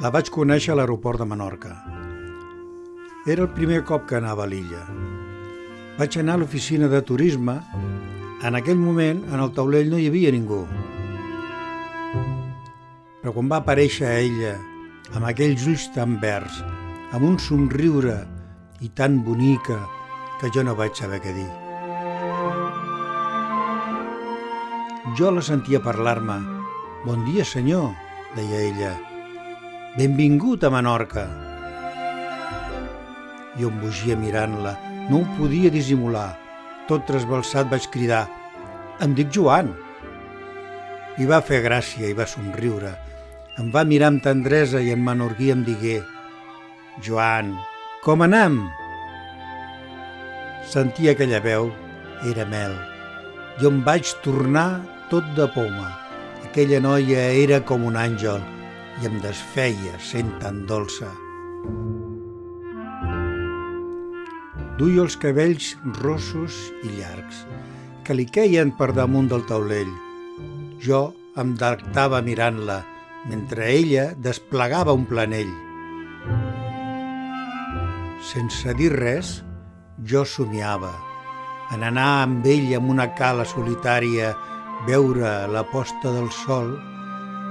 La vaig conèixer a l'aeroport de Menorca. Era el primer cop que anava a l'illa. Vaig anar a l'oficina de turisme. En aquell moment, en el taulell no hi havia ningú. Però quan va aparèixer ella, amb aquells ulls tan verds, amb un somriure i tan bonica, que jo no vaig saber què dir. Jo la sentia parlar-me. «Bon dia, senyor», deia ella. «Benvingut a Menorca». Jo em bogia mirant-la, no ho podia dissimular. Tot trasbalsat vaig cridar: «Em dic Joan». I va fer gràcia i va somriure. Em va mirar amb tendresa i en menorquí em digué: «Joan, com anem?» Sentia aquella veu, era mel. Jo em vaig tornar tot de poma. Aquella noia era com un àngel i em desfeia sent tan dolça. Duia els cabells rossos i llargs, que li queien per damunt del taulell. Jo em delectava mirant-la, mentre ella desplegava un planell. Sense dir res, jo somiava en anar amb ell amb una cala solitària, veure la posta del sol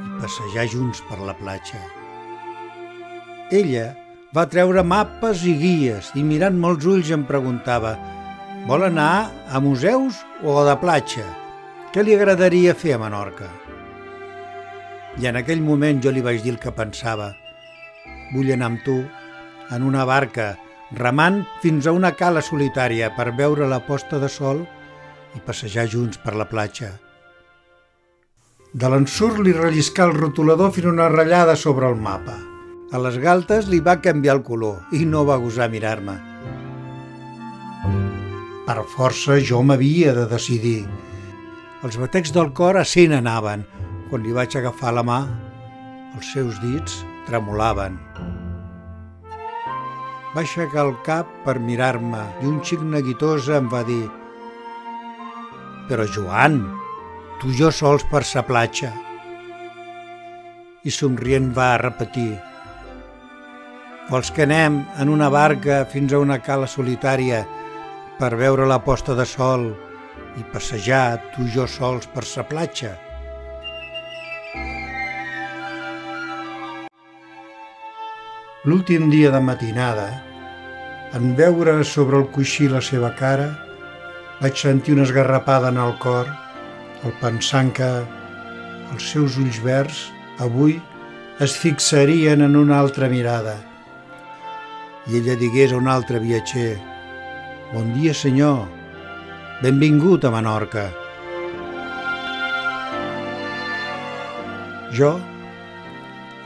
i passejar junts per la platja. Ella va treure mapes i guies i mirant-me els ulls em preguntava: «Vol anar a museus o de platja? Què li agradaria fer a Menorca?» I en aquell moment jo li vaig dir el que pensava: «Vull anar amb tu en una barca, remant fins a una cala solitària per veure la posta de sol i passejar junts per la platja». De l'ensurt li relliscà el rotulador fent una ratllada sobre el mapa. A les galtes li va canviar el color i no va gosar mirar-me. Per força jo m'havia de decidir. Els batecs del cor a 100 anaven. Quan li vaig agafar la mà, els seus dits tremolaven. Va aixecar el cap per mirar-me i un xic neguitosa em va dir: «Però Joan, tu i jo sols per sa platja». I somrient va repetir: «Vols que anem en una barca fins a una cala solitària per veure la posta de sol i passejar tu i jo sols per sa platja?» L'últim dia de matinada, en veure sobre el coixí la seva cara, vaig sentir una esgarrapada en el cor, al pensant que els seus ulls verds avui es fixarien en una altra mirada. I ella digués a un altre viatger: «Bon dia, senyor, benvingut a Menorca». Jo,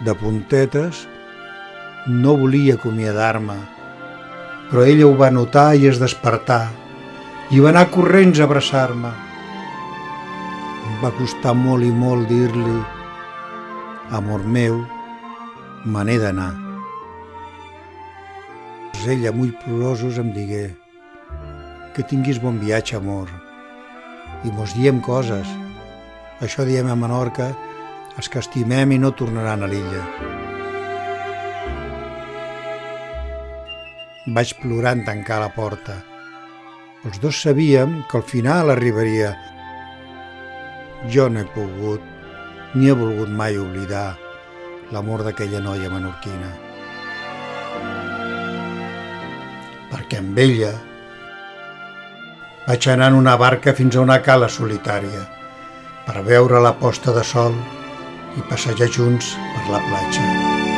de puntetes, no volia acomiadar-me, però ella ho va notar i es despertà i va anar corrents a abraçar-me. Em va costar molt i molt dir-li: «Amor meu, me n'he d'anar». Ella, amb ulls plorosos, em digué: «Que tinguis bon viatge, amor, i mos diem coses. Això diem a Menorca els que estimem i no tornaran a l'illa». Vaig plorar en tancar la porta. Els dos sabíem que al final arribaria. Jo no he pogut ni he volgut mai oblidar l'amor d'aquella noia menorquina. Perquè amb ella vaig anar en una barca fins a una cala solitària per veure la posta de sol i passejar junts per la platja.